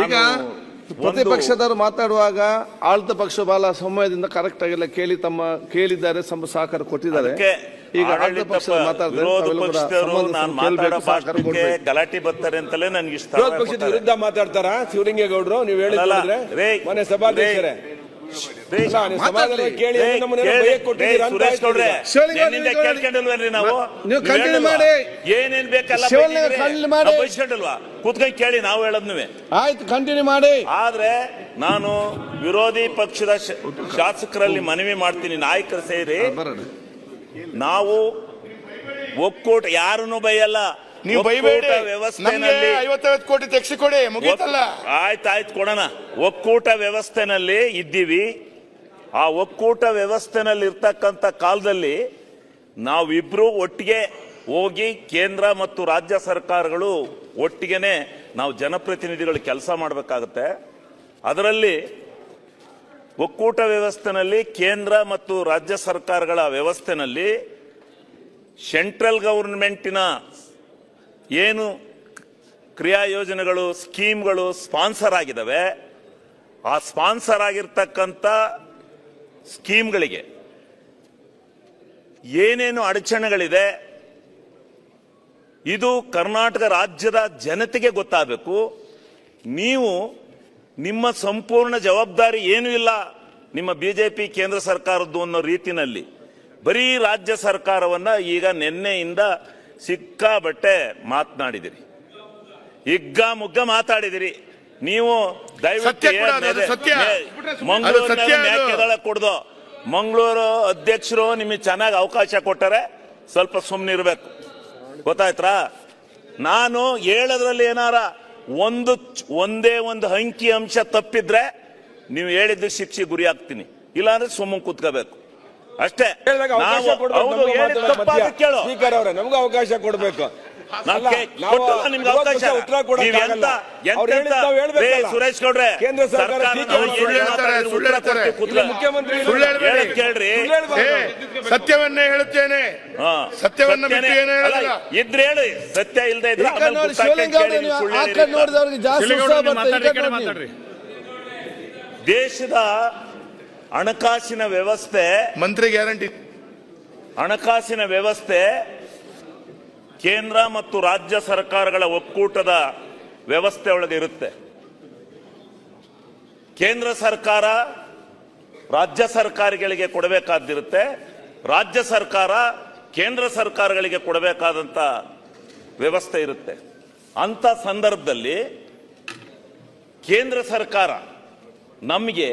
ಈಗ ಪ್ರತಿಪಕ್ಷದವರು ಮಾತಾಡುವಾಗ ಆಳ್ತ ಪಕ್ಷ ಬಹಳ ಸಮಯದಿಂದ ಕರೆಕ್ಟ್ ಆಗಿಲ್ಲ ಕೇಳಿದ್ದಾರೆ ಸಹಕಾರ ಕೊಟ್ಟಿದ್ದಾರೆ. ಈಗ ಆಳ್ತ ಪಕ್ಷ ಗಲಾಟೆ ಬರ್ತಾರೆ ಅಂತಲೇ ನನ್ಗೆ ಇಷ್ಟ. ವಿರೋಧ ಪಕ್ಷದ ವಿರುದ್ಧ ಮಾತಾಡ್ತಾರ ಶಿವಲಿಂಗೇಗೌಡರು? ನೀವು ಹೇಳಿದ್ರೆ ಮನೆ ಸಭಾಧ್ಯಕ್ಷರೇ ಏನೇನ್ ಬೇಕಲ್ಲ ಕೂತ್ಕೊಂಡು ಕೇಳಿ ನಾವು ಹೇಳದ್ನು ಆಯ್ತು ಕಂಟಿನ್ಯೂ ಮಾಡಿ. ಆದ್ರೆ ನಾನು ವಿರೋಧಿ ಪಕ್ಷದ ಶಾಸಕರಲ್ಲಿ ಮನವಿ ಮಾಡ್ತೀನಿ, ನಾಯಕರು ಸೇರಿ ನಾವು ಒಕ್ಕೂಟ ಯಾರನ್ನು ಬೈಯಲ್ಲ, ನೀವು ಬೈಬೇಡಿ, ವ್ಯವಸ್ಥೆನಲ್ಲಿ 50 ಕೋಟಿ ತೆಗೆಸಿಕೊಡಿ ಮುಗೀತಲ್ಲ. ಆಯ್ತಾಯ್ತು ಕೊಡೋಣ. ಒಕ್ಕೂಟ ವ್ಯವಸ್ಥೆನಲ್ಲಿ ಇದ್ದೀವಿ. ಆ ಒಕ್ಕೂಟ ವ್ಯವಸ್ಥೆನಲ್ಲಿ ಇರ್ತಕ್ಕಂಥ ಕಾಲದಲ್ಲಿ ನಾವಿಬ್ರು ಒಟ್ಟಿಗೆ ಹೋಗಿ ಕೇಂದ್ರ ಮತ್ತು ರಾಜ್ಯ ಸರ್ಕಾರಗಳು ಒಟ್ಟಿಗೆನೆ ನಾವು ಜನಪ್ರತಿನಿಧಿಗಳು ಕೆಲಸ ಮಾಡಬೇಕಾಗುತ್ತೆ. ಅದರಲ್ಲಿ ಒಕ್ಕೂಟ ವ್ಯವಸ್ಥೆನಲ್ಲಿ ಕೇಂದ್ರ ಮತ್ತು ರಾಜ್ಯ ಸರ್ಕಾರಗಳ ವ್ಯವಸ್ಥೆನಲ್ಲಿ ಸೆಂಟ್ರಲ್ ಗವರ್ಮೆಂಟಿನ ಏನು ಕ್ರಿಯಾ ಯೋಜನೆಗಳು ಸ್ಕೀಮ್ಗಳು ಸ್ಪಾನ್ಸರ್ ಆಗಿದ್ದಾವೆ, ಆ ಸ್ಪಾನ್ಸರ್ ಆಗಿರ್ತಕ್ಕಂಥ ಸ್ಕೀಮ್ಗಳಿಗೆ ಏನೇನು ಅಡಚಣೆಗಳಿದೆ ಇದು ಕರ್ನಾಟಕ ರಾಜ್ಯದ ಜನತೆಗೆ ಗೊತ್ತಾಗಬೇಕು. ನೀವು ನಿಮ್ಮ ಸಂಪೂರ್ಣ ಜವಾಬ್ದಾರಿ ಏನೂ ಇಲ್ಲ ನಿಮ್ಮ ಬಿಜೆಪಿ ಕೇಂದ್ರ ಸರ್ಕಾರದ್ದು ಅನ್ನೋ ರೀತಿನಲ್ಲಿ ಬರೀ ರಾಜ್ಯ ಸರ್ಕಾರವನ್ನ ಈಗ ನಿನ್ನೆಯಿಂದ ಸಿಕ್ಕಾಬಟ್ಟೆ ಮಾತನಾಡಿದಿರಿ, ಹಿಗ್ಗಾಮುಗ್ಗ ಮಾತಾಡಿದಿರಿ. ನೀವು ದಯವಿಟ್ಟು ಮಂಗಳೂರಿನಲ್ಲಿ ಮೇಕೆದಾಳ ಕೊಡ್ದು ಮಂಗಳೂರು ಅಧ್ಯಕ್ಷರು ನಿಮಗೆ ಚೆನ್ನಾಗಿ ಅವಕಾಶ ಕೊಟ್ಟರೆ ಸ್ವಲ್ಪ ಸುಮ್ಮನಿರ್ಬೇಕು, ಗೊತ್ತಾಯ್ತಾ? ನಾನು ಹೇಳೋದ್ರಲ್ಲಿ ಏನಾರ ಒಂದೇ ಒಂದು ಅಂಕಿ ಅಂಶ ತಪ್ಪಿದ್ರೆ ನೀವು ಹೇಳಿದ್ದು ಶಿಕ್ಷೆ ಗುರಿ ಆಗ್ತೀನಿ, ಇಲ್ಲಾಂದ್ರೆ ಸುಮ್ಮನೆ ಕೂತ್ಕೋಬೇಕು ಅಷ್ಟೇ. ಸ್ಪೀಕರ್ ಅವರೇ ನಮಗೂ ಅವಕಾಶ ಕೊಡಬೇಕು. ಸುರೇಶ್ ಗೌಡ್ರೆ ಕೇಂದ್ರ ಸರ್ಕಾರ ಸತ್ಯವನ್ನೇ ಹೇಳುತ್ತೇನೆ, ಸತ್ಯವನ್ನ ಇದ್ರೆ ಹೇಳಿ, ಸತ್ಯ ಇಲ್ಲದೆ ಇದ್ರೆ ದೇಶದ ಹಣಕಾಸಿನ ವ್ಯವಸ್ಥೆ ಮಂತ್ರಿ ಗ್ಯಾರಂಟಿ ಹಣಕಾಸಿನ ವ್ಯವಸ್ಥೆ ಕೇಂದ್ರ ಮತ್ತು ರಾಜ್ಯ ಸರ್ಕಾರಗಳ ಒಕ್ಕೂಟದ ವ್ಯವಸ್ಥೆ ಒಳಗೆ ಇರುತ್ತೆ. ಕೇಂದ್ರ ಸರ್ಕಾರ ರಾಜ್ಯ ಸರ್ಕಾರಗಳಿಗೆ ಕೊಡಬೇಕಾದಿರುತ್ತೆ, ರಾಜ್ಯ ಸರ್ಕಾರ ಕೇಂದ್ರ ಸರ್ಕಾರಗಳಿಗೆ ಕೊಡಬೇಕಾದಂತ ವ್ಯವಸ್ಥೆ ಇರುತ್ತೆ. ಅಂತ ಸಂದರ್ಭದಲ್ಲಿ ಕೇಂದ್ರ ಸರ್ಕಾರ ನಮಗೆ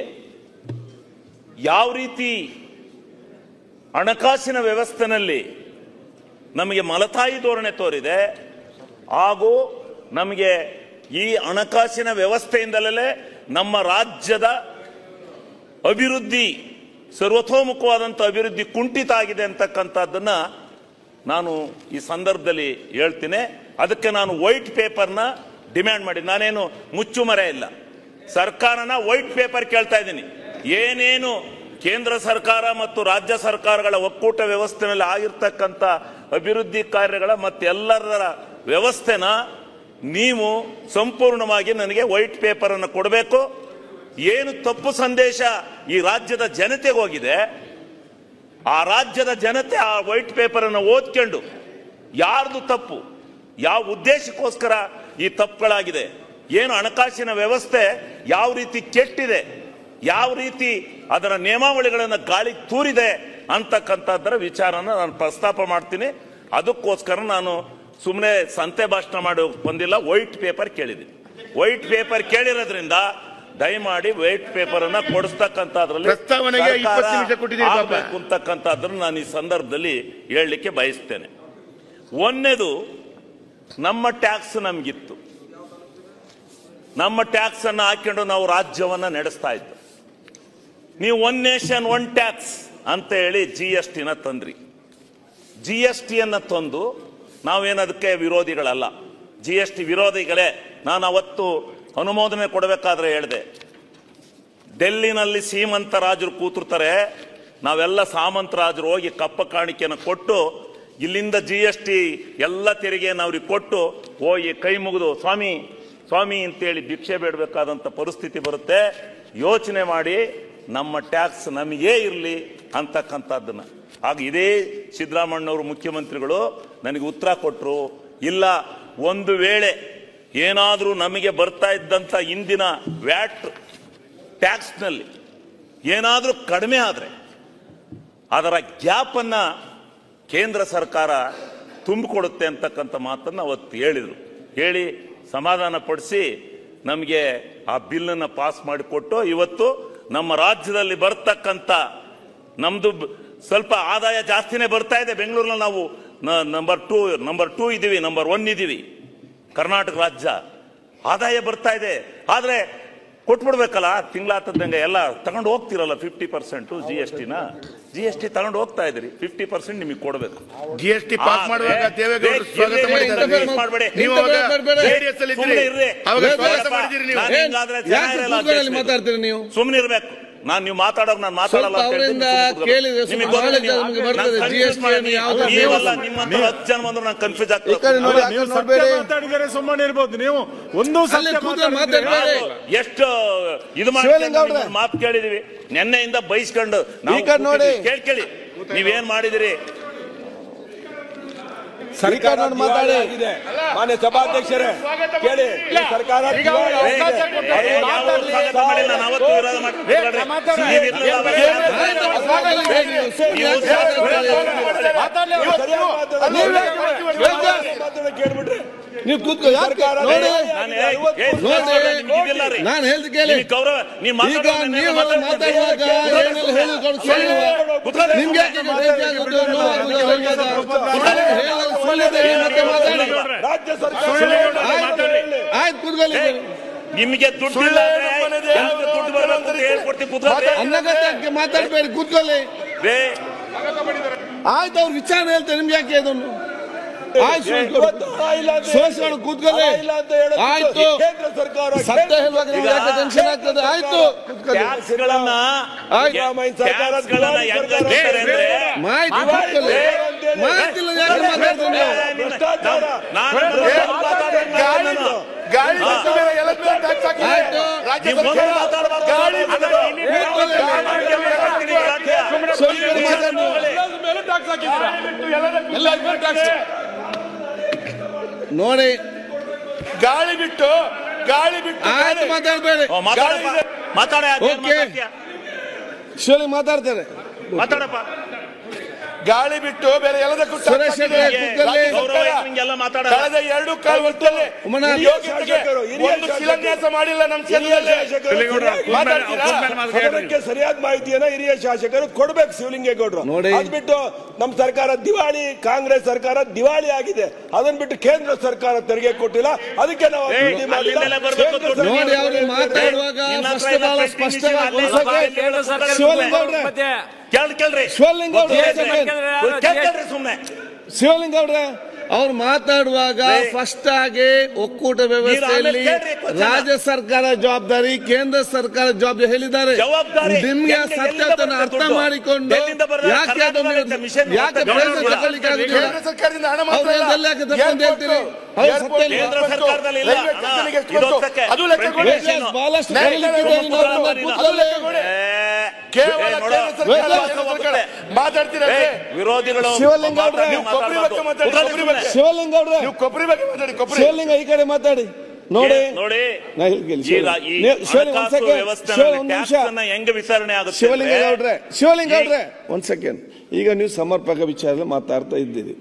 ಯಾವ ರೀತಿ ಹಣಕಾಸಿನ ವ್ಯವಸ್ಥೆನಲ್ಲಿ ನಮಗೆ ಮಲತಾಯಿ ಧೋರಣೆ ತೋರಿದೆ, ಹಾಗೂ ನಮಗೆ ಈ ಹಣಕಾಸಿನ ವ್ಯವಸ್ಥೆಯಿಂದಲೇ ನಮ್ಮ ರಾಜ್ಯದ ಅಭಿವೃದ್ಧಿ ಸರ್ವತೋಮುಖವಾದಂಥ ಅಭಿವೃದ್ಧಿ ಕುಂಠಿತ ಆಗಿದೆ ಅಂತಕ್ಕಂಥದ್ದನ್ನ ನಾನು ಈ ಸಂದರ್ಭದಲ್ಲಿ ಹೇಳ್ತೀನಿ. ಅದಕ್ಕೆ ನಾನು ವೈಟ್ ಪೇಪರ್ನ ಡಿಮ್ಯಾಂಡ್ ಮಾಡಿ, ನಾನೇನು ಮುಚ್ಚುಮರೆ ಇಲ್ಲ, ಸರ್ಕಾರನ ವೈಟ್ ಪೇಪರ್ ಕೇಳ್ತಾ ಇದ್ದೀನಿ. ಏನೇನು ಕೇಂದ್ರ ಸರ್ಕಾರ ಮತ್ತು ರಾಜ್ಯ ಸರ್ಕಾರಗಳ ಒಕ್ಕೂಟ ವ್ಯವಸ್ಥೆಯಲ್ಲಿ ಆಗಿರ್ತಕ್ಕಂಥ ಅಭಿವೃದ್ಧಿ ಕಾರ್ಯಗಳ ಮತ್ತೆಲ್ಲರ ವ್ಯವಸ್ಥೆನ ನೀವು ಸಂಪೂರ್ಣವಾಗಿ ನನಗೆ ವೈಟ್ ಪೇಪರ್ ಅನ್ನು ಕೊಡಬೇಕು. ಏನು ತಪ್ಪು ಸಂದೇಶ ಈ ರಾಜ್ಯದ ಜನತೆಗೆ ಹೋಗಿದೆ, ಆ ರಾಜ್ಯದ ಜನತೆ ಆ ವೈಟ್ ಪೇಪರ್ ಅನ್ನು ಓದ್ಕೊಂಡು ಯಾರ್ದು ತಪ್ಪು, ಯಾವ ಉದ್ದೇಶಕ್ಕೋಸ್ಕರ ಈ ತಪ್ಪುಗಳಾಗಿದೆ, ಏನು ಹಣಕಾಸಿನ ವ್ಯವಸ್ಥೆ ಯಾವ ರೀತಿ ಕೆಟ್ಟಿದೆ, ಯಾವ ರೀತಿ ಅದರ ನಿಯಮಾವಳಿಗಳನ್ನು ಗಾಳಿ ತೂರಿದೆ ಅಂತಕ್ಕಂಥದ್ದರ ವಿಚಾರನ ನಾನು ಪ್ರಸ್ತಾಪ ಮಾಡ್ತೀನಿ. ಅದಕ್ಕೋಸ್ಕರ ನಾನು ಸುಮ್ಮನೆ ಸಂತೆ ಭಾಷಣ ಮಾಡಿ ಬಂದಿಲ್ಲ, ವೈಟ್ ಪೇಪರ್ ಕೇಳಿದ್ದೀನಿ. ವೈಟ್ ಪೇಪರ್ ಕೇಳಿರೋದ್ರಿಂದ ದಯಮಾಡಿ ವೈಟ್ ಪೇಪರ್ ಅನ್ನ ಕೊಡಿಸ್ತಕ್ಕಂಥದ್ರಲ್ಲಿ ಅಂತಕ್ಕಂಥದ್ದನ್ನು ನಾನು ಈ ಸಂದರ್ಭದಲ್ಲಿ ಹೇಳಲಿಕ್ಕೆ ಬಯಸ್ತೇನೆ. ಒಂದನೇದು, ನಮ್ಮ ಟ್ಯಾಕ್ಸ್ ನಮಗಿತ್ತು, ನಮ್ಮ ಟ್ಯಾಕ್ಸ್ ಅನ್ನು ಹಾಕೊಂಡು ನಾವು ರಾಜ್ಯವನ್ನ ನಡೆಸ್ತಾ ಇದ್ದು. ನೀವು ಒನ್ ನೇಷನ್ ಒನ್ ಟ್ಯಾಕ್ಸ್ ಅಂತ ಹೇಳಿ GST ತಂದ್ರಿ. GST ತಂದು ನಾವೇನದಕ್ಕೆ ವಿರೋಧಿಗಳಲ್ಲ, GST ವಿರೋಧಿಗಳೇ. ನಾನು ಅವತ್ತು ಅನುಮೋದನೆ ಕೊಡಬೇಕಾದ್ರೆ ಹೇಳಿದೆ, ಡೆಲ್ಲಿನಲ್ಲಿ ಸೀಮಂತ ರಾಜರು ಕೂತಿರ್ತಾರೆ, ನಾವೆಲ್ಲ ಸಾಮಂತ ರಾಜರು ಹೋಗಿ ಕಪ್ಪ ಕಾಣಿಕೆಯನ್ನು ಕೊಟ್ಟು ಇಲ್ಲಿಂದ GST ಎಲ್ಲ ತೆರಿಗೆಯನ್ನು ಅವ್ರಿಗೆ ಕೊಟ್ಟು ಹೋಗಿ ಕೈ ಮುಗಿದು, ಸ್ವಾಮಿ ಸ್ವಾಮಿ ಅಂತೇಳಿ ಭಿಕ್ಷೆ ಬೇಡಬೇಕಾದಂಥ ಪರಿಸ್ಥಿತಿ ಬರುತ್ತೆ. ಯೋಚನೆ ಮಾಡಿ, ನಮ್ಮ ಟ್ಯಾಕ್ಸ್ ನಮಗೇ ಇರಲಿ ಅಂತಕ್ಕಂಥದ್ದನ್ನ. ಆಗ ಇದೇ ಸಿದ್ದರಾಮಣ್ಣವರು ಮುಖ್ಯಮಂತ್ರಿಗಳು ನನಗೆ ಉತ್ತರ ಕೊಟ್ಟರು, ಇಲ್ಲ ಒಂದು ವೇಳೆ ಏನಾದರೂ ನಮಗೆ ಬರ್ತಾ ಇದ್ದಂಥ ಇಂದಿನ ವ್ಯಾಟ್ ಟ್ಯಾಕ್ಸ್ನಲ್ಲಿ ಏನಾದರೂ ಕಡಿಮೆ ಆದರೆ ಅದರ ಗ್ಯಾಪನ್ನು ಕೇಂದ್ರ ಸರ್ಕಾರ ತುಂಬಿಕೊಡುತ್ತೆ ಅಂತಕ್ಕಂಥ ಮಾತನ್ನು ಅವತ್ತು ಹೇಳಿದರು. ಹೇಳಿ ಸಮಾಧಾನ ಪಡಿಸಿ ನಮಗೆ ಆ ಬಿಲ್ಲನ್ನು ಪಾಸ್ ಮಾಡಿಕೊಟ್ಟು ಇವತ್ತು ನಮ್ಮ ರಾಜ್ಯದಲ್ಲಿ ಬರ್ತಕ್ಕಂಥ ನಮ್ಮದು ಸ್ವಲ್ಪ ಆದಾಯ ಜಾಸ್ತಿನೇ ಬರ್ತಾ ಇದೆ. ಬೆಂಗಳೂರಿನಲ್ಲಿ ನಾವು ನಂಬರ್ ಟೂ ಇದ್ದೀವಿ, ನಂಬರ್ 1 ಇದ್ದೀವಿ. ಕರ್ನಾಟಕ ರಾಜ್ಯ ಆದಾಯ ಬರ್ತಾ ಇದೆ. ಆದರೆ ಕೊಟ್ಬಿಡ್ಬೇಕಲ್ಲ, ತಿಂಗಳಾತದ್ದಂಗೆ ಎಲ್ಲ ತಗೊಂಡು ಹೋಗ್ತಿರಲ್ಲ 50% GST ತಗೊಂಡು ಹೋಗ್ತಾ ಇದ್ರಿ. 50% ನಿಮಗೆ ಕೊಡಬೇಕು. GST ಪಾಸ್ ಮಾಡುವಾಗ ದೇವೇಗೌಡರು ಸ್ವಾಗತ ಮಾಡಿದ್ದಾರೆ. ನೀವು JDS ಅಲ್ಲಿ ಇದ್ರಿ, ಅವಾಗ ಸ್ವಾಗತ ಮಾಡಿದಿರಿ. ನೀವು ಮಾತಾಡ್ತೀರಿ, ನೀವು ಸುಮ್ಮನೆ ಇರ್ಬೇಕು. ನೀವು ಮಾತಾಡೋರು ನಾನು ಮಾತಾಡಲ್ಲ ಅಂತ ನಿಮ್ಮಂತ 10 ಜನ ಬಂದ್ರು ನಾನು ಕನ್ಫ್ಯೂಸ್ ಆಗ್ತದೆ. ಸುಮ್ಮನೆ ಇರ್ಬೋದು ನೀವು. ಒಂದು ಎಷ್ಟು ಇದು ಮಾಡಿ ಮಾತು ಕೇಳಿದೀವಿ. ನೆನ್ನೆಯಿಂದ ಬೈಸ್ಕೊಂಡು ನಾವು ಕೇಳಿ ನೀವೇನ್ ಮಾಡಿದಿರಿ. ಸರ್ಕಾರ ಮಾತಾಡಿ ಮಾನ್ಯ ಸಭಾಧ್ಯಕ್ಷರೇ ಕೇಳಿ, ಸರ್ಕಾರ ಕೇಳ್ಬಿಟ್ರೆ ನೀವು ಕೂತ್ಕೊ. ನಾನು ಹೇಳ್ದು ಕೇಳಿ, ಈಗ ನೀವೆಲ್ಲ ಮಾತಾಡುವಾಗ ನಿಮ್ಗೆ ರಾಜ್ಯ ಸರ್ಕಾರ ಆಯ್ತು ಕೂತ್ಕೊಳ್ಳಿ. ನಿಮಗೆ ದುಡ್ಡಿಲ್ಲ ಅನ್ನಗತ್ತೆ ಮಾತಾಡ್ಬೇಡಿ, ಕೂತ್ಕೊಳ್ಳಿ. ಆಯ್ತು, ಅವ್ರ ವಿಚಾರ ಹೇಳ್ತಾರೆ, ನಿಮ್ಗೆ ಯಾಕೆ ಇದನ್ನು ಸೋಸ್ಕೊಂಡು ಕೂತ್ಕೊಳ್ಳಿ. ಆಯ್ತು, ಸತ್ಯ ಹೇಳುವಾಗ ಟೆನ್ಷನ್ ಆಗ್ತದೆ. ಆಯ್ತು, ಮಾಹಿತಿ ಮಾಹಿತಿ ನೋಡಿ, ಗಾಳಿ ಬಿಟ್ಟು ಆಯ್ತು ಮಾತಾಡ್ಬೇಡಿ. ಶಿವಲಿ ಮಾತಾಡ್ತಾರೆ, ಮಾತಾಡಪ್ಪ. ಗಾಳಿ ಬಿಟ್ಟು ಬೇರೆ ಎಲ್ಲದಕ್ಕೂ ಸುರೇಶ್ ಕಳೆದ 2.25 ವರ್ಷದಲ್ಲಿ ಒಂದು ಶಿಲಾನ್ಯಾಸ ಮಾಡಿಲ್ಲ ನಮ್ಮ ಕ್ಷೇತ್ರದಲ್ಲಿ. ಸರಿಯಾದ ಮಾಹಿತಿಯನ್ನ ಹಿರಿಯ ಶಾಸಕರು ಕೊಡ್ಬೇಕು ಶಿವಲಿಂಗೇಗೌಡರು. ಅದ್ಬಿಟ್ಟು ನಮ್ಮ ಸರ್ಕಾರ ದಿವಾಳಿ, ಕಾಂಗ್ರೆಸ್ ಸರ್ಕಾರ ದಿವಾಳಿ ಆಗಿದೆ. ಅದನ್ನ ಬಿಟ್ಟು ಕೇಂದ್ರ ಸರ್ಕಾರ ತೆರಿಗೆ ಕೊಟ್ಟಿಲ್ಲ. ಅದಕ್ಕೆ ನಾವು ನೋಡಿ, ಅವರು ಮಾತಾಡುವಾಗ ಶಿವಲಿಂಗೌಡ್ರೆ ಅವ್ರು ಮಾತಾಡುವಾಗ ಫಸ್ಟ್ ಆಗಿ ಒಕ್ಕೂಟ ವ್ಯವಸ್ಥೆಯಲ್ಲಿ ರಾಜ್ಯ ಸರ್ಕಾರ ಜವಾಬ್ದಾರಿ, ಕೇಂದ್ರ ಸರ್ಕಾರ ಜವಾಬ್ದಾರಿ ಹೇಳಿದ್ದಾರೆ. ನಿಮ್ಗೆ ಸತ್ಯತೆಯನ್ನು ಅರ್ಥ ಮಾಡಿಕೊಂಡು ಯಾಕೆ ಪ್ರಯತ್ನ ತಗೊಳ್ಳಿಕ್ಕಾಗುತ್ತೆ? ಹೇಳ್ತೀರಿ ಬಹಳಷ್ಟು ವಿರೋಧಿಗಳು ಶಿವಲಿಂಗ ಈ ಕಡೆ ಮಾತಾಡಿ. ನೋಡಿ ಹೆಂಗ ವಿಚಾರಣೆ ಆಗುತ್ತೆ. ಶಿವಲಿಂಗೌಡ್ರೆ ಒಂದ್ ಸೆಕೆಂಡ್, ಈಗ ನೀವು ಸಮರ್ಪಕ ವಿಚಾರ ಮಾತಾಡ್ತಾ ಇದ್ದೀರಿ.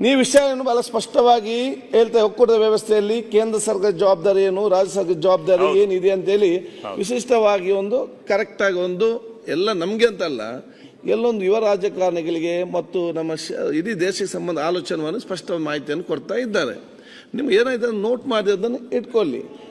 ನೀವು ವಿಷಯವನ್ನು ಬಹಳ ಸ್ಪಷ್ಟವಾಗಿ ಹೇಳ್ತಾ, ಒಕ್ಕೂಟದ ವ್ಯವಸ್ಥೆಯಲ್ಲಿ ಕೇಂದ್ರ ಸರ್ಕಾರ ಜವಾಬ್ದಾರಿ ಏನು, ರಾಜ್ಯ ಸರ್ಕಾರ ಜವಾಬ್ದಾರಿ ಏನಿದೆ ಅಂತೇಳಿ ವಿಶಿಷ್ಟವಾಗಿ ಒಂದು ಕರೆಕ್ಟ್ ಆಗಿ ಒಂದು ಎಲ್ಲ ನಮ್ಗೆ ಅಂತಲ್ಲ, ಎಲ್ಲೊಂದು ಯುವ ರಾಜಕಾರಣಿಗಳಿಗೆ ಮತ್ತು ನಮ್ಮ ಇಡೀ ದೇಶಕ್ಕೆ ಸಂಬಂಧ ಆಲೋಚನೆಯನ್ನು ಸ್ಪಷ್ಟ ಮಾಹಿತಿಯನ್ನು ಕೊಡ್ತಾ ಇದ್ದಾರೆ. ನಿಮ್ಗೆ ಏನಾಯ್ತು ನೋಟ್ ಮಾಡಿ ಅದನ್ನು ಇಟ್ಕೊಳ್ಳಿ.